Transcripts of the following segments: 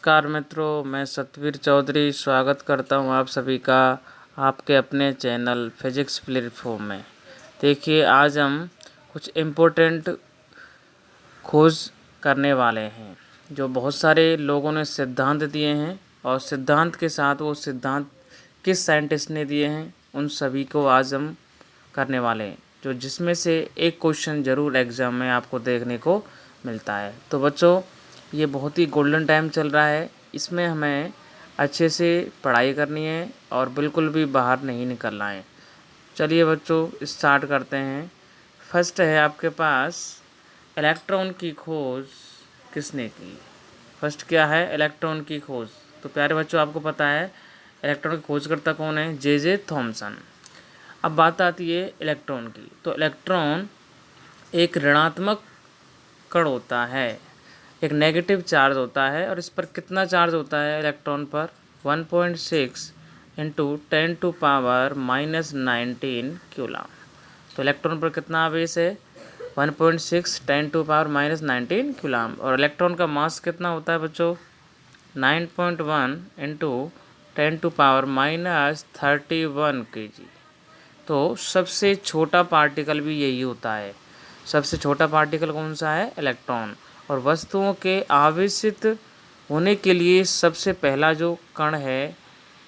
नमस्कार मित्रों, मैं सतवीर चौधरी स्वागत करता हूं आप सभी का आपके अपने चैनल फिजिक्स प्लेटफॉर्म में। देखिए, आज हम कुछ इम्पोर्टेंट खोज करने वाले हैं जो बहुत सारे लोगों ने सिद्धांत दिए हैं, और सिद्धांत के साथ वो सिद्धांत किस साइंटिस्ट ने दिए हैं उन सभी को आज हम करने वाले हैं, जो जिसमें से एक क्वेश्चन ज़रूर एग्ज़ाम में आपको देखने को मिलता है। तो बच्चों, ये बहुत ही गोल्डन टाइम चल रहा है, इसमें हमें अच्छे से पढ़ाई करनी है और बिल्कुल भी बाहर नहीं निकलना है। चलिए बच्चों, स्टार्ट करते हैं। फर्स्ट है आपके पास, इलेक्ट्रॉन की खोज किसने की। फर्स्ट क्या है? इलेक्ट्रॉन की खोज। तो प्यारे बच्चों, आपको पता है इलेक्ट्रॉन की खोजकर्ता कौन है? J Thomson. अब बात आती है इलेक्ट्रॉन की। तो इलेक्ट्रॉन एक ऋणात्मक कण होता है, एक नेगेटिव चार्ज होता है, और इस पर कितना चार्ज होता है इलेक्ट्रॉन पर? 1.6 इंटू 10⁻⁻19 कूलम। तो इलेक्ट्रॉन पर कितना आवेश है? 1.6 10⁻⁻19 कूलम। और इलेक्ट्रॉन का मास कितना होता है बच्चों? 9.1 इंटू 10⁻31 kg। तो सबसे छोटा पार्टिकल भी यही होता है। सबसे छोटा पार्टिकल कौन सा है? इलेक्ट्रॉन। और वस्तुओं के आवेशित होने के लिए सबसे पहला जो कण है,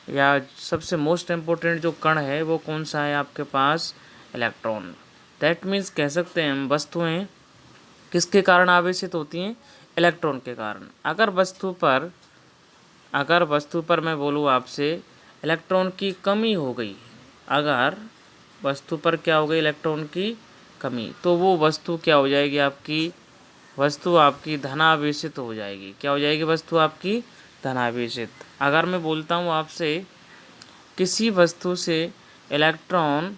या सबसे मोस्ट इम्पोर्टेंट जो कण है, वो कौन सा है आपके पास? इलेक्ट्रॉन। दैट मीन्स कह सकते हैं हम, वस्तुएं किसके कारण आवेशित होती हैं? इलेक्ट्रॉन के कारण। अगर वस्तु पर मैं बोलूँ आपसे इलेक्ट्रॉन की कमी हो गई, अगर वस्तु पर क्या हो गई? इलेक्ट्रॉन की कमी, तो वो वस्तु क्या हो जाएगी? वस्तु आपकी धनावेशित हो जाएगी। क्या हो जाएगी? वस्तु आपकी धनावेशित। अगर मैं बोलता हूँ आपसे किसी वस्तु से इलेक्ट्रॉन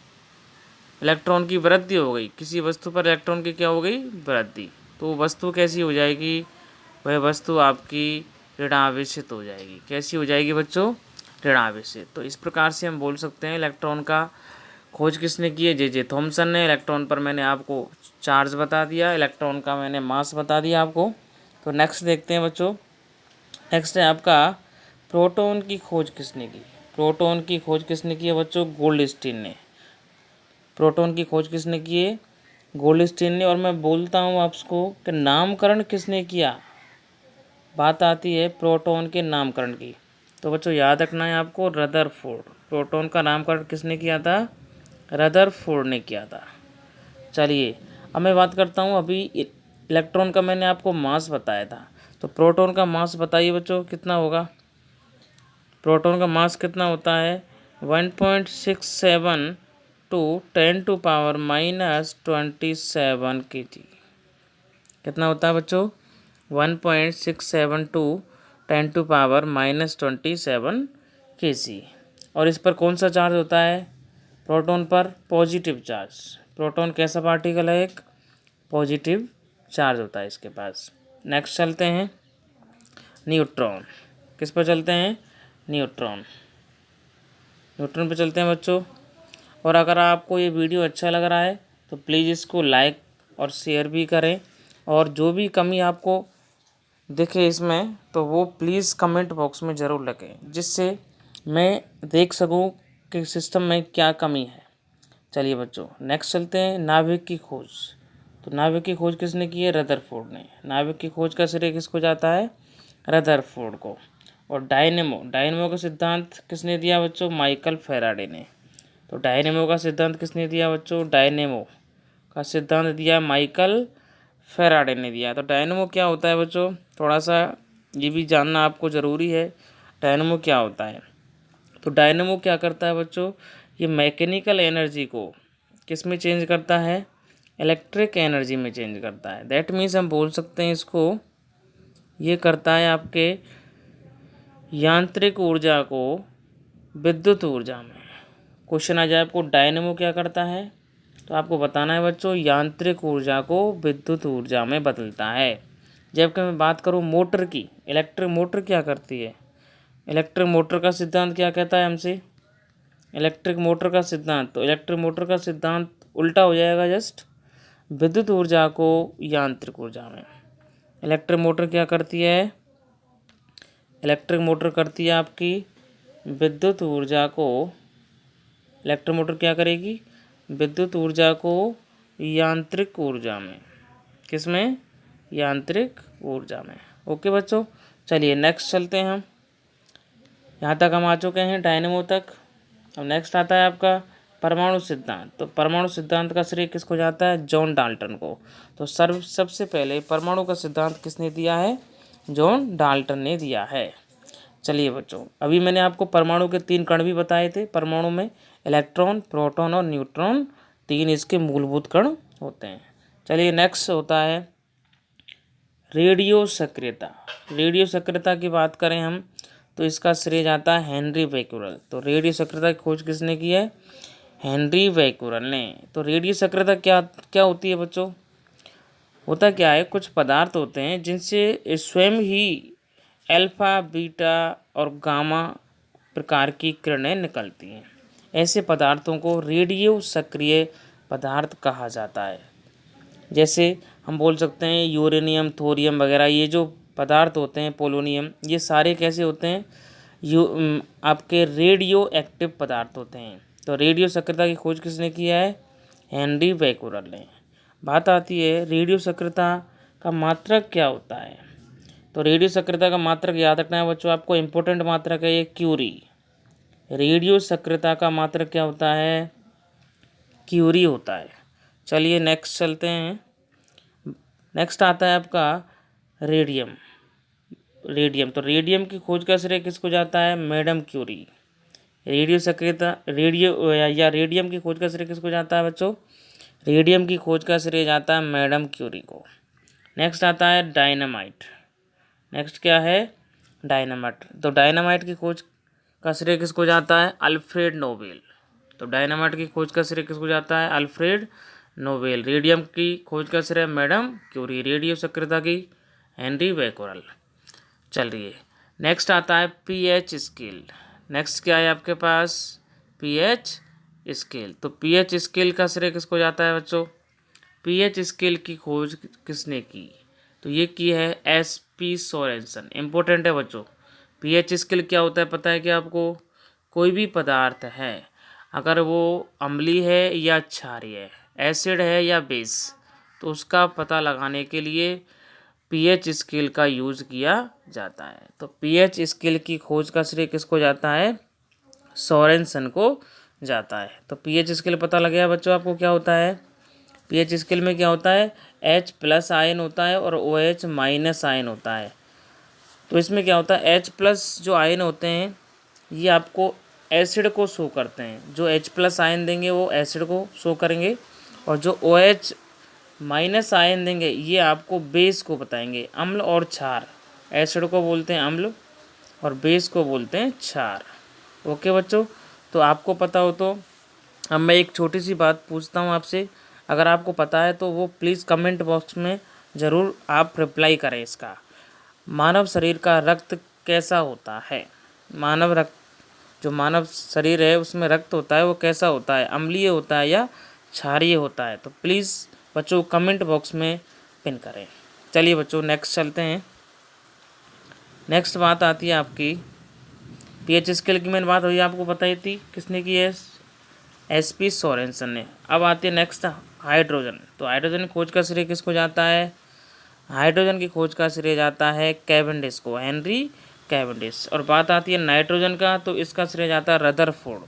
की वृद्धि हो गई, किसी वस्तु पर इलेक्ट्रॉन की क्या हो गई? वृद्धि, तो वस्तु कैसी हो जाएगी? वह वस्तु आपकी ऋणावेशित हो जाएगी। कैसी हो जाएगी बच्चों? ऋणावेशित। तो इस प्रकार से हम बोल सकते हैं इलेक्ट्रॉन का खोज किसने की है? जे थॉमसन ने। इलेक्ट्रॉन पर मैंने आपको चार्ज बता दिया, इलेक्ट्रॉन का मैंने मास बता दिया आपको। तो नेक्स्ट देखते हैं बच्चों। नेक्स्ट है आपका, प्रोटॉन की खोज किसने की? प्रोटॉन की खोज किसने की है बच्चों? गोल्डस्टीन ने। प्रोटॉन की खोज किसने की है? गोल्डस्टीन ने। और मैं बोलता हूँ आपको कि नामकरण किसने किया? बात आती है प्रोटॉन के नामकरण की। तो बच्चों याद रखना है आपको, रदरफोर्ड। प्रोटॉन का नामकरण किसने किया था? रदरफोर्ड ने किया था। चलिए, अब मैं बात करता हूँ, अभी इलेक्ट्रॉन का मैंने आपको मास बताया था, तो प्रोटॉन का मास बताइए बच्चों कितना होगा? प्रोटॉन का मास कितना होता है? 1.67 टू 10⁻⁻27 kg। कितना होता है बच्चों? 1.67 टू 10⁻⁻27 kg। और इस पर कौन सा चार्ज होता है? प्रोटॉन पर पॉजिटिव चार्ज। प्रोटॉन कैसा पार्टिकल है? एक पॉजिटिव चार्ज होता है इसके पास। नेक्स्ट चलते हैं न्यूट्रॉन। किस पर चलते हैं? न्यूट्रॉन। न्यूट्रॉन पर चलते हैं बच्चों। और अगर आपको ये वीडियो अच्छा लग रहा है तो प्लीज़ इसको लाइक और शेयर भी करें, और जो भी कमी आपको दिखे इसमें तो वो प्लीज़ कमेंट बॉक्स में ज़रूर लिखें, जिससे मैं देख सकूं कि सिस्टम में क्या कमी है। चलिए बच्चों, नेक्स्ट चलते हैं नाभिक की खोज। तो नाभिक की खोज किसने की है? रदरफोर्ड ने। नाभिक की खोज का श्रेय किसको जाता है? रदरफोर्ड को। और डायनेमो का सिद्धांत किसने दिया बच्चों? माइकल फैराडे ने। तो डायनेमो का सिद्धांत किसने दिया बच्चों? डायनेमो का सिद्धांत दिया माइकल फैराडे ने दिया। तो डायनेमो क्या होता है बच्चों? थोड़ा सा ये भी जानना आपको ज़रूरी है, डायनेमो क्या होता है। तो डायनेमो क्या करता है बच्चों? ये मैकेनिकल एनर्जी को किस में चेंज करता है? इलेक्ट्रिक एनर्जी में चेंज करता है। दैट मीन्स हम बोल सकते हैं इसको, ये करता है आपके यांत्रिक ऊर्जा को विद्युत ऊर्जा में। क्वेश्चन आ जाए आपको, डायनेमो क्या करता है? तो आपको बताना है बच्चों, यांत्रिक ऊर्जा को विद्युत ऊर्जा में बदलता है। जबकि मैं बात करूँ मोटर की, इलेक्ट्रिक मोटर क्या करती है? इलेक्ट्रिक मोटर का सिद्धांत क्या कहता है हमसे? इलेक्ट्रिक मोटर का सिद्धांत, तो इलेक्ट्रिक मोटर का सिद्धांत उल्टा हो जाएगा, जस्ट विद्युत ऊर्जा को यांत्रिक ऊर्जा में। इलेक्ट्रिक मोटर क्या करती है? इलेक्ट्रिक मोटर करती है आपकी विद्युत ऊर्जा को, इलेक्ट्रिक मोटर क्या करेगी, विद्युत ऊर्जा को यांत्रिक ऊर्जा में, किस में, यांत्रिक ऊर्जा में। ओके बच्चों, चलिए नेक्स्ट चलते हैं हम। यहाँ तक हम आ चुके हैं डायनेमो तक। अब नेक्स्ट आता है आपका परमाणु सिद्धांत। तो परमाणु सिद्धांत का श्रेय किसको जाता है, जॉन डाल्टन को। तो सबसे पहले परमाणु का सिद्धांत किसने दिया है, जॉन डाल्टन ने दिया है। चलिए बच्चों, अभी मैंने आपको परमाणु के 3 कण भी बताए थे। परमाणु में इलेक्ट्रॉन, प्रोटॉन और न्यूट्रॉन, 3 इसके मूलभूत कण होते हैं। चलिए नेक्स्ट होता है रेडियो सक्रियता। रेडियो सक्रियता की बात करें हम तो इसका श्रेय जाता है हेनरी बैक्यूरेल। तो रेडियो सक्रियता की खोज किसने की है, हेनरी बैक्यूरेल ने। तो रेडियो सक्रियता क्या क्या होती है बच्चों, होता क्या है, कुछ पदार्थ होते हैं जिनसे स्वयं ही अल्फा, बीटा और गामा प्रकार की किरणें निकलती हैं। ऐसे पदार्थों को रेडियो सक्रिय पदार्थ कहा जाता है। जैसे हम बोल सकते हैं यूरेनियम, थोरियम वगैरह, ये जो पदार्थ होते हैं, पोलोनियम, ये सारे कैसे होते हैं, आपके रेडियो एक्टिव पदार्थ होते हैं। तो रेडियो सक्रियता की खोज किसने किया है, हेनरी बैक्यूरेल ने। बात आती है रेडियो सक्रियता का मात्रक क्या होता है। तो रेडियो सक्रियता का मात्रक याद रखना है बच्चों आपको, इम्पोर्टेंट मात्रक है ये क्यूरी। रेडियो सक्रियता का मात्रक क्या होता है, क्यूरी होता है। चलिए नेक्स्ट चलते हैं। नेक्स्ट आता है आपका रेडियम। रेडियम, तो रेडियम की खोज का श्रेय किसको जाता है, मैडम क्यूरी। रेडियो सक्रियता, रेडियम की खोज का श्रेय किसको जाता है बच्चों, रेडियम की खोज का श्रेय जाता है मैडम क्यूरी को। नेक्स्ट आता है डायनामाइट। नेक्स्ट क्या है, डायनामाइट। तो डायनामाइट की खोज का श्रेय किसको जाता है, अल्फ्रेड नोबेल। तो डायनामाइट की खोज का श्रेय किसको जाता है, अल्फ्रेड नोबेल। रेडियम की खोज का श्रेय मैडम क्यूरी। रेडियो सक्रियता की हेनरी बैक्यूरेल। चल रही है। नेक्स्ट आता है पीएच स्केल। नेक्स्ट क्या है आपके पास, पीएच स्केल। तो पीएच स्केल का श्रेय किसको जाता है बच्चों, पीएच स्केल की खोज किसने की, तो ये की है एसपी सोरेनसन। इम्पोर्टेंट है बच्चों। पीएच स्केल क्या होता है पता है कि आपको, कोई भी पदार्थ है अगर वो अम्लीय है या क्षारीय है, एसिड है या बेस, तो उसका पता लगाने के लिए पीएच स्केल का यूज़ किया जाता है। तो पीएच स्केल की खोज का श्रेय किसको जाता है, सोरेनसन को जाता है। तो पीएच स्केल पता लग गया बच्चों आपको क्या होता है। पीएच स्केल में क्या होता है, H+ आयन होता है और OH- आयन होता है। तो इसमें क्या होता है, H+ जो आयन होते हैं ये आपको एसिड को शो करते हैं। जो H+ आयन देंगे वो एसिड को शो करेंगे, और जो OH- आयन देंगे ये आपको बेस को बताएंगे, अम्ल और क्षार। एसिड को बोलते हैं अम्ल और बेस को बोलते हैं क्षार। ओके बच्चों, तो आपको पता हो तो अब मैं एक छोटी सी बात पूछता हूँ आपसे, अगर आपको पता है तो वो प्लीज़ कमेंट बॉक्स में ज़रूर आप रिप्लाई करें इसका। मानव शरीर का रक्त कैसा होता है, मानव रक्त, जो मानव शरीर है उसमें रक्त होता है वो कैसा होता है, अम्लीय होता है या क्षारीय होता है। तो प्लीज़ बच्चों कमेंट बॉक्स में पिन करें। चलिए बच्चों नेक्स्ट चलते हैं। नेक्स्ट बात आती है आपकी पीएच स्केल की। मैंने बात हुई आपको बताई थी, किसने की है, एसपी सोरेनसन ने। अब आती है नेक्स्ट हाइड्रोजन। तो हाइड्रोजन की खोज का श्रेय किसको जाता है, हाइड्रोजन की खोज का श्रेय जाता है कैवेंडिश को, हेनरी कैवेंडिश। और बात आती है नाइट्रोजन का, तो इसका श्रेय जाता है रदरफोर्ड।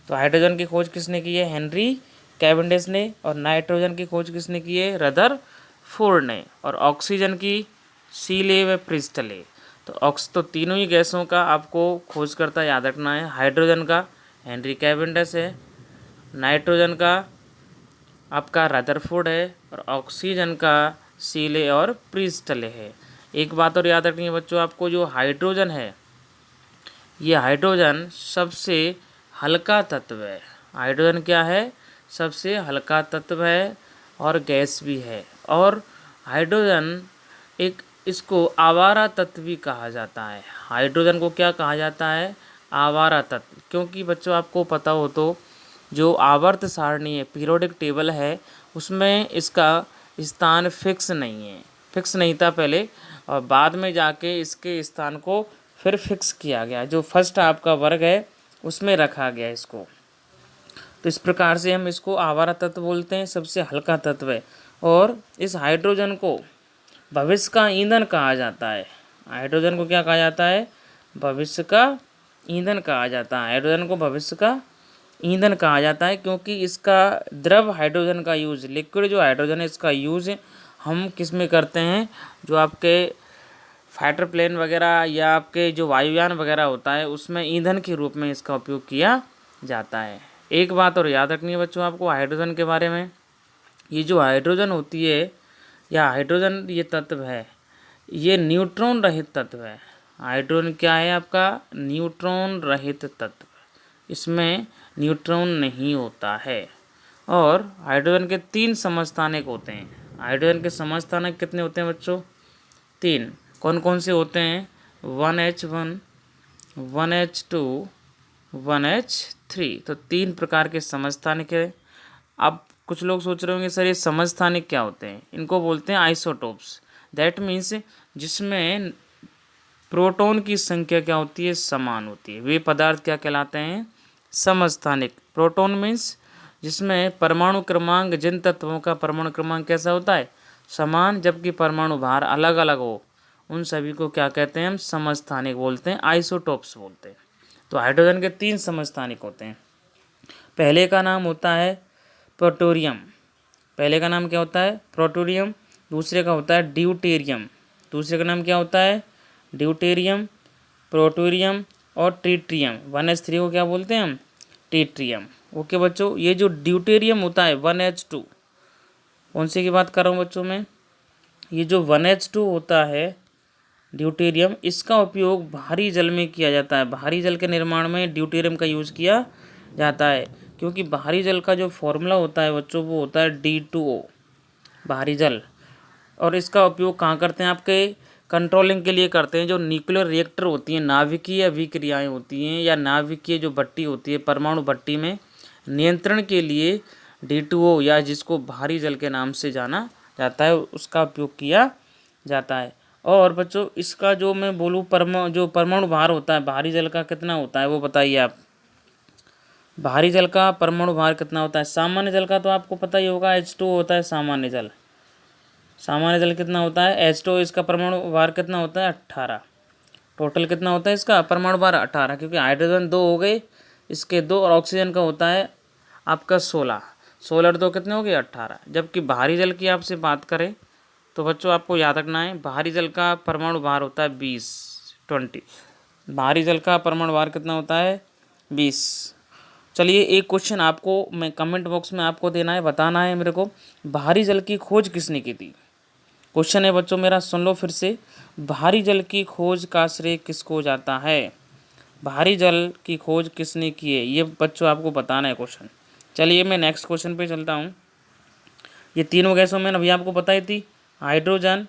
तो हाइड्रोजन की खोज किसने की है, हेनरी कैवेंडिश ने, और नाइट्रोजन की खोज किसने की है, रदरफोर्ड ने। और ऑक्सीजन की सीले व प्रिस्टले। तो तीनों ही गैसों का आपको खोजकर्ता याद रखना है। हाइड्रोजन का हेनरी कैवेंडिश है, नाइट्रोजन का आपका रदरफोर्ड है, और ऑक्सीजन का सीले और प्रिस्टले है। एक बात और याद रखनी है बच्चों आपको, जो हाइड्रोजन है ये हाइड्रोजन सबसे हल्का तत्व है। हाइड्रोजन क्या है, सबसे हल्का तत्व है और गैस भी है। और हाइड्रोजन एक, इसको आवारा तत्व भी कहा जाता है। हाइड्रोजन को क्या कहा जाता है, आवारा तत्व। क्योंकि बच्चों आपको पता हो तो जो आवर्त सारणी है, पीरियोडिक टेबल है, उसमें इसका स्थान फिक्स नहीं था पहले, और बाद में जाके इसके स्थान को फिर फिक्स किया गया, जो फर्स्ट आपका वर्ग है उसमें रखा गया इसको। तो इस प्रकार से हम इसको आवारा तत्व बोलते हैं, सबसे हल्का तत्व है। और इस हाइड्रोजन को भविष्य का ईंधन कहा जाता है। हाइड्रोजन को क्या कहा जाता है? भविष्य का ईंधन कहा जाता है। हाइड्रोजन को भविष्य का ईंधन कहा जाता है, क्योंकि इसका द्रव हाइड्रोजन का यूज़, लिक्विड जो हाइड्रोजन है इसका यूज़ हम किस में करते हैं? जो आपके फाइटर प्लेन वगैरह या आपके जो वायुयान वगैरह होता है उसमें ईंधन के रूप में इसका उपयोग किया जाता है। एक बात और याद रखनी है बच्चों आपको हाइड्रोजन के बारे में, ये जो हाइड्रोजन होती है या हाइड्रोजन ये तत्व है, ये न्यूट्रॉन रहित तत्व है। हाइड्रोजन क्या है आपका? न्यूट्रॉन रहित तत्व, इसमें न्यूट्रॉन नहीं होता है। और हाइड्रोजन के 3 समस्थानिक होते हैं। हाइड्रोजन के समस्थानिक कितने होते हैं बच्चों? 3। कौन कौन से होते हैं? 1H1, 1H2, 1H3। तो 3 प्रकार के समस्थानिक है। अब कुछ लोग सोच रहे होंगे सर ये समस्थानिक क्या होते हैं? इनको बोलते हैं आइसोटोप्स। दैट मीन्स जिसमें प्रोटॉन की संख्या क्या होती है? समान होती है। वे पदार्थ क्या कहलाते हैं? समस्थानिक। प्रोटॉन मीन्स जिसमें परमाणु क्रमांक, जिन तत्वों का परमाणु क्रमांक कैसा होता है? समान, जबकि परमाणु भार अलग अलग हो, उन सभी को क्या कहते हैं? हम समस्थानिक बोलते हैं, आइसोटोप्स बोलते हैं। तो हाइड्रोजन के 3 समस्थानिक होते हैं। पहले का नाम होता है प्रोटोरियम। पहले का नाम क्या होता है? प्रोटोरियम। दूसरे का होता है ड्यूटेरियम। दूसरे का नाम क्या होता है? ड्यूटेरियम, प्रोटोरियम और ट्रिटियम। 1H3 को क्या बोलते हैं हम? ट्रिटियम। ओके बच्चों, ये जो ड्यूटेरियम होता है 1H2, कौन से की बात कर रहा हूँ बच्चों मैं? ये जो 1H2 होता है ड्यूटेरियम, इसका उपयोग भारी जल में किया जाता है। भारी जल के निर्माण में ड्यूटेरियम का यूज़ किया जाता है, क्योंकि भारी जल का जो फॉर्मूला होता है बच्चों वो होता है D2O, भारी जल। और इसका उपयोग कहाँ करते हैं? आपके कंट्रोलिंग के लिए करते हैं। जो न्यूक्लियर रिएक्टर होती हैं, नाभिकीय अभिक्रियाएं होती हैं या नाभिकीय जो भट्टी होती है, परमाणु भट्टी में नियंत्रण के लिए D2O या जिसको भारी जल के नाम से जाना जाता है उसका उपयोग किया जाता है। और बच्चों इसका जो मैं बोलूँ जो परमाणु भार होता है भारी जल का कितना होता है वो बताइए आप? भारी जल का परमाणु भार कितना होता है? सामान्य जल का तो आपको पता ही होगा, H2 होता है सामान्य जल। सामान्य जल कितना होता है? H2। इसका परमाणु भार कितना होता है? 18। टोटल कितना होता है इसका परमाणु भार? 18, क्योंकि हाइड्रोजन 2 हो गए, इसके 2 और ऑक्सीजन का होता है आपका 16। 16 और 2 कितने हो गए? 18। जबकि भारी जल की आपसे बात करें तो बच्चों आपको याद रखना है भारी जल का परमाणु भार होता है 20। भारी जल का परमाणु भार कितना होता है? 20। चलिए एक क्वेश्चन आपको मैं कमेंट बॉक्स में आपको देना है, बताना है मेरे को, भारी जल की खोज किसने की थी? क्वेश्चन है बच्चों मेरा, सुन लो फिर से। भारी जल की खोज का श्रेय किसको जाता है? भारी जल की खोज किसने की है ये बच्चों आपको बताना है क्वेश्चन। चलिए मैं नेक्स्ट क्वेश्चन पे चलता हूँ। ये तीनों गैसों में अभी आपको बताई थी, हाइड्रोजन,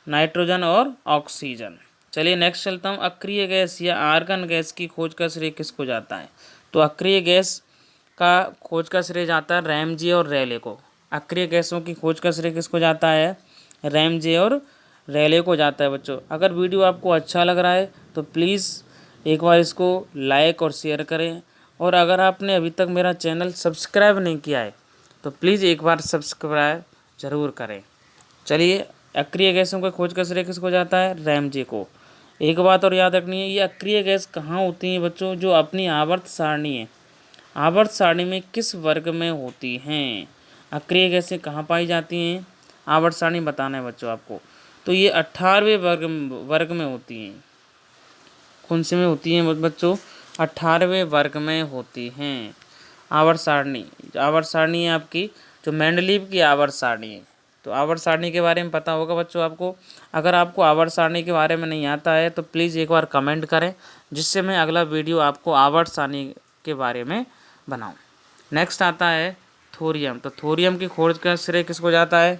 नाइट्रोजन और ऑक्सीजन। चलिए नेक्स्ट चलता हूँ। अक्रिय गैस या आर्गन गैस की खोज का श्रेय किसको जाता है? तो अक्रिय गैस का खोज का श्रेय जाता है रैमजे और रेले को। अक्रिय गैसों की खोज का श्रेय किसको जाता है? रैमजे और रेले को जाता है बच्चों। अगर वीडियो आपको अच्छा लग रहा है तो प्लीज़ एक बार इसको लाइक और शेयर करें, और अगर आपने अभी तक मेरा चैनल सब्सक्राइब नहीं किया है तो प्लीज़ एक बार सब्सक्राइब ज़रूर करें। चलिए अक्रिय गैसों का खोज का श्रेय किसको जाता है? रैमजे को। एक बात और याद रखनी है, ये अक्रिय गैस कहाँ होती हैं बच्चों? जो अपनी आवर्त सारणी है, आवर्त सारणी में किस वर्ग में होती हैं? अक्रिय गैसें कहाँ पाई जाती हैं? आवर्त सारणी बताना है बच्चों आपको। तो ये 18वें वर्ग में होती हैं। कौन से में होती हैं बच्चों? 18वें वर्ग में होती हैं आवर्त सारणी। आवर्त सारणी है आपकी जो मेंडलीव की आवर्त सारणी है। तो आवर्त सारणी के बारे में पता होगा बच्चों आपको। अगर आपको आवर्त सारणी के बारे में नहीं आता है तो प्लीज़ एक बार कमेंट करें, जिससे मैं अगला वीडियो आपको आवर्त सारणी के बारे में बनाऊं। नेक्स्ट आता है थोरियम। तो थोरियम की खोज का श्रेय किसको जाता है?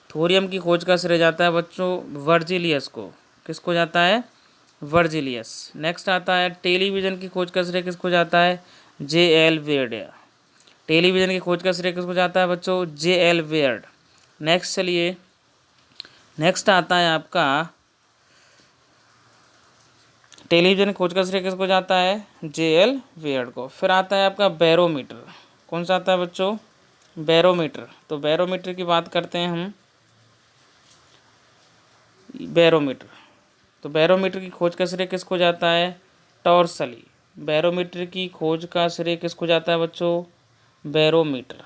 थोरियम की खोज का श्रेय जाता है बच्चों वर्जिलियस को। किसको जाता है? वर्जिलियस। नेक्स्ट आता है टेलीविज़न की खोज का श्रेय किसको जाता है? J.L. वेयर्ड। टेलीविज़न की खोज का श्रेय किसको जाता है बच्चों? J.L. वेयर्ड। नेक्स्ट चलिए, नेक्स्ट आता है आपका टेलीविजन खोज का श्रेय किसको जाता है? जे.एल. वेयर्ड को। फिर आता है आपका बैरोमीटर। कौन सा आता है बच्चों? बैरोमीटर। तो बैरोमीटर की बात करते हैं हम। बैरोमीटर, तो बैरोमीटर की खोज का श्रेय किसको जाता है? टॉर्सली। बैरोमीटर की खोज का श्रेय किसको जाता है बच्चों? बैरोमीटर।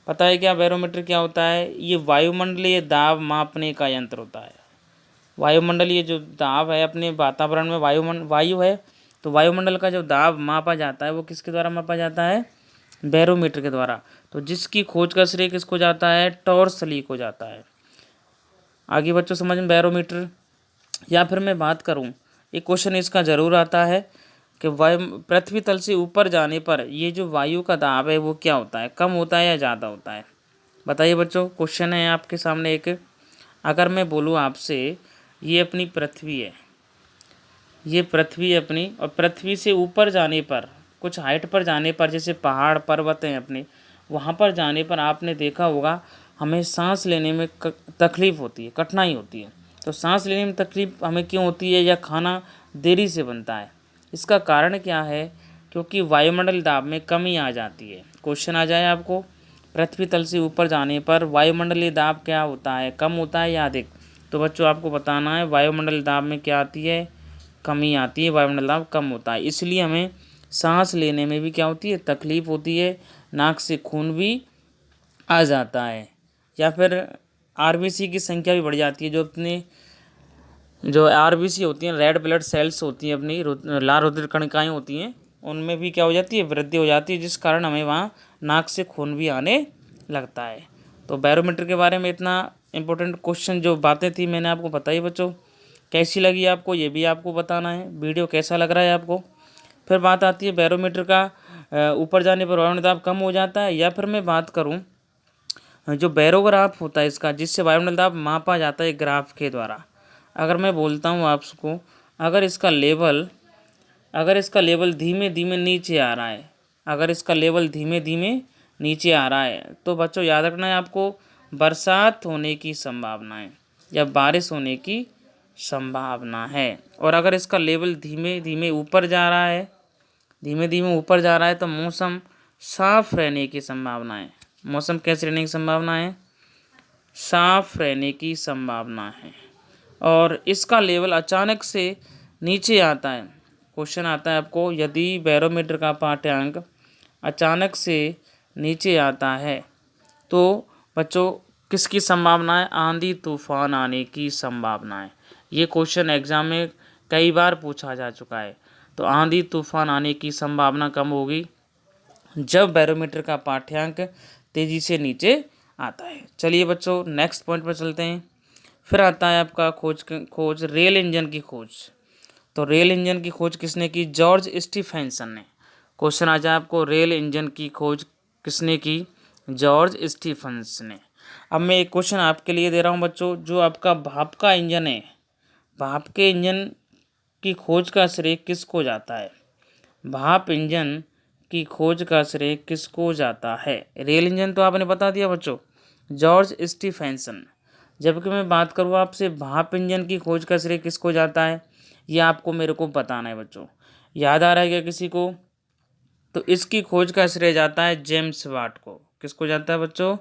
पता है क्या बैरोमीटर क्या होता है? ये वायुमंडलीय दाब मापने का यंत्र होता है। वायुमंडलीय जो दाब है, अपने वातावरण में वायु है, तो वायुमंडल का जो दाब मापा जाता है वो किसके द्वारा मापा जाता है? बैरोमीटर के द्वारा। तो जिसकी खोज का श्रेय किसको जाता है? टॉर्सली को जाता है। आगे बच्चों समझ में बैरोमीटर। या फिर मैं बात करूं, एक क्वेश्चन इसका ज़रूर आता है कि वायु पृथ्वी तल से ऊपर जाने पर ये जो वायु का दाब है वो क्या होता है? कम होता है या ज़्यादा होता है? बताइए बच्चों, क्वेश्चन है आपके सामने एक। अगर मैं बोलूँ आपसे, ये अपनी पृथ्वी है, ये पृथ्वी अपनी, और पृथ्वी से ऊपर जाने पर, कुछ हाइट पर जाने पर, जैसे पहाड़ पर्वत हैं अपने, वहाँ पर जाने पर आपने देखा होगा हमें सांस लेने में तकलीफ़ होती है, कठिनाई होती है। तो सांस लेने में तकलीफ़ हमें क्यों होती है, या खाना देरी से बनता है? इसका कारण क्या है? क्योंकि वायुमंडल दाब में कमी आ जाती है। क्वेश्चन आ जाए आपको, पृथ्वी तल से ऊपर जाने पर वायुमंडलीय दाब क्या होता है? कम होता है या अधिक? तो बच्चों आपको बताना है वायुमंडल दाब में क्या आती है? कमी आती है, वायुमंडल दाब कम होता है। इसलिए हमें सांस लेने में भी क्या होती है? तकलीफ़ होती है, नाक से खून भी आ जाता है, या फिर आरबीसी की संख्या भी बढ़ जाती है। जो आरबीसी होती हैं, रेड ब्लड सेल्स होती हैं अपनी, लाल रुधिर कणिकाएँ होती हैं, उनमें भी क्या हो जाती है? वृद्धि हो जाती है, जिस कारण हमें वहाँ नाक से खून भी आने लगता है। तो बैरोमीटर के बारे में इतना इम्पोर्टेंट क्वेश्चन जो बातें थी मैंने आपको बताई बच्चों। कैसी लगी आपको ये भी आपको बताना है। वीडियो कैसा लग रहा है आपको? फिर बात आती है बैरोमीटर का ऊपर जाने पर वायुमंडल दाब कम हो जाता है। या फिर मैं बात करूं, जो बैरोग्राफ होता है इसका, जिससे वायुमंडल दाब मापा जाता है ग्राफ के द्वारा। अगर मैं बोलता हूं आपको, अगर इसका लेवल धीमे धीमे नीचे आ रहा है, अगर इसका लेवल धीमे धीमे नीचे आ रहा है, तो बच्चों याद रखना है आपको, बरसात होने की संभावना है या बारिश होने की संभावना है। और अगर इसका लेवल धीमे धीमे ऊपर जा रहा है, धीमे धीमे ऊपर जा रहा है, तो मौसम साफ रहने की संभावना है। मौसम कैसे रहने की संभावना है? साफ रहने की संभावना है। और इसका लेवल अचानक से नीचे आता है। क्वेश्चन आता है आपको, यदि बैरोमीटर का पाठ्यांक अचानक से नीचे आता है तो बच्चों किसकी संभावना है? आंधी तूफान आने की संभावना है। ये क्वेश्चन एग्जाम में कई बार पूछा जा चुका है। तो आंधी तूफान आने की संभावना कम होगी जब बैरोमीटर का पाठ्यांक तेज़ी से नीचे आता है। चलिए बच्चों नेक्स्ट पॉइंट पर चलते हैं। फिर आता है आपका खोज रेल इंजन की खोज। तो रेल इंजन की खोज किसने की? जॉर्ज स्टीफेंसन ने। क्वेश्चन आ जाए आपको, रेल इंजन की खोज किसने की? जॉर्ज स्टीफेंसन ने। अब मैं एक क्वेश्चन आपके लिए दे रहा हूँ बच्चों, जो आपका भाप का इंजन है, भाप के इंजन की खोज का श्रेय किसको जाता है? भाप इंजन की खोज का श्रेय किसको जाता है? रेल इंजन तो आपने बता दिया बच्चों, जॉर्ज स्टीफेंसन। जबकि मैं बात करूँ आपसे, भाप इंजन की खोज का श्रेय किसको जाता है, ये आपको मेरे को बताना है बच्चों। याद आ रहा है क्या किसी को? तो इसकी खोज का श्रेय जाता है जेम्स वाट को। किसको जाता है बच्चों?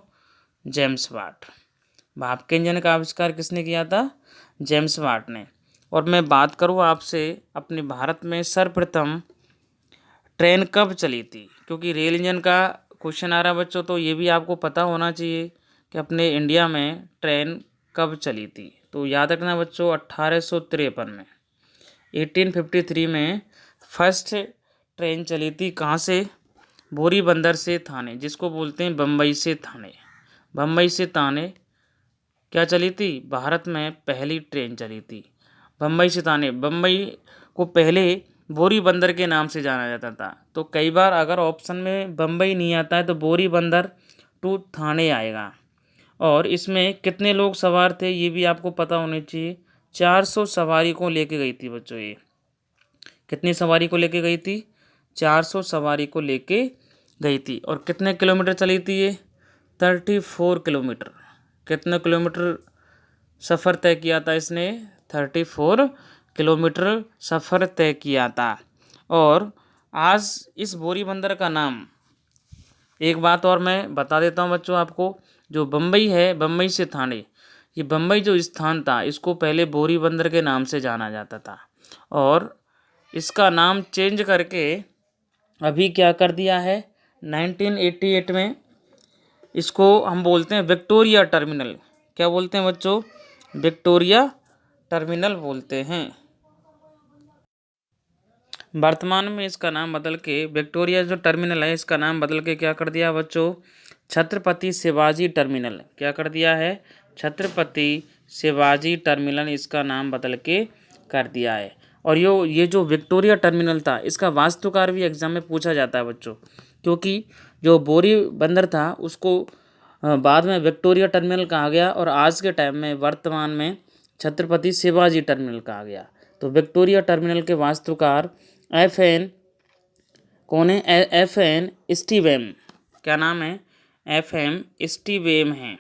James Watt. भाप के इंजन का आविष्कार किसने किया था? जेम्स वाट ने। और मैं बात करूँ आपसे, अपने भारत में सर्वप्रथम ट्रेन कब चली थी? क्योंकि रेल इंजन का क्वेश्चन आ रहा है बच्चों, तो ये भी आपको पता होना चाहिए कि अपने इंडिया में ट्रेन कब चली थी। तो याद रखना बच्चों, 1853 में, 1853 में फर्स्ट ट्रेन चली थी। कहाँ से? बोरी बंदर से थाने, जिसको बोलते हैं बम्बई से थाने। बम्बई से थाने क्या चली थी? भारत में पहली ट्रेन चली थी बम्बई से थाने। बम्बई को पहले बोरी बंदर के नाम से जाना जाता था। तो कई बार अगर ऑप्शन में बम्बई नहीं आता है तो बोरी बंदर टू थाने आएगा। और इसमें कितने लोग सवार थे ये भी आपको पता होना चाहिए। 400 सवारी को लेके गई थी बच्चों ये। कितनी सवारी को लेके गई थी? 400 सवारी को लेके गई थी। और कितने किलोमीटर चली थी ये? 34 किलोमीटर। कितने किलोमीटर सफ़र तय किया था इसने? 34 किलोमीटर सफ़र तय किया था। और आज इस बोरी बंदर का नाम, एक बात और मैं बता देता हूँ बच्चों आपको, जो बम्बई है, बम्बई से ठाणे, ये बम्बई जो स्थान था इसको पहले बोरी बंदर के नाम से जाना जाता था, और इसका नाम चेंज करके अभी क्या कर दिया है 1988 में, इसको हम बोलते हैं विक्टोरिया टर्मिनल। क्या बोलते हैं बच्चों? विक्टोरिया टर्मिनल बोलते हैं। वर्तमान में इसका नाम बदल के, विक्टोरिया जो टर्मिनल है इसका नाम बदल के क्या कर दिया बच्चों? छत्रपति शिवाजी टर्मिनल। क्या कर दिया है? छत्रपति शिवाजी टर्मिनल इसका नाम बदल के कर दिया है। और ये जो विक्टोरिया टर्मिनल था इसका वास्तुकार भी एग्जाम में पूछा जाता है बच्चों, क्योंकि जो बोरी बंदर था उसको बाद में विक्टोरिया टर्मिनल कहा गया, और आज के टाइम में वर्तमान में छत्रपति शिवाजी टर्मिनल कहा गया। तो विक्टोरिया टर्मिनल के वास्तुकार FN कौन है? FN स्टीवेम। क्या नाम है? FM स्टीवेम है।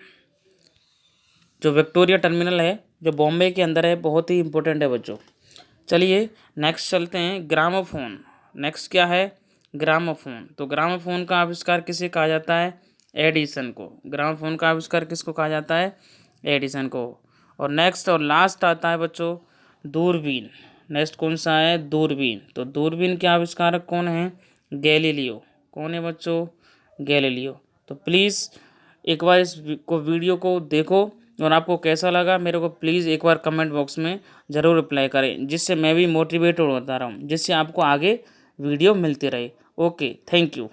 जो विक्टोरिया टर्मिनल है जो बॉम्बे के अंदर है, बहुत ही इंपॉर्टेंट है बच्चों। चलिए नेक्स्ट चलते हैं, ग्रामोफोन। नेक्स्ट क्या है? ग्रामोफोन। तो ग्रामोफोन का आविष्कार किसे कहा जाता है? एडिसन को। ग्रामोफोन का आविष्कार किसको कहा जाता है? एडिसन को। और नेक्स्ट और लास्ट आता है बच्चों दूरबीन। नेक्स्ट कौन सा है? दूरबीन। तो दूरबीन के आविष्कारक कौन है? गैलीलियो। कौन है बच्चों? गैलीलियो। तो प्लीज़ एक बार इस वीडियो को देखो, और आपको कैसा लगा मेरे को प्लीज़ एक बार कमेंट बॉक्स में ज़रूर रिप्लाई करें, जिससे मैं भी मोटिवेटेड होता रहूँ, जिससे आपको आगे वीडियो मिलती रहे। Okay, thank you.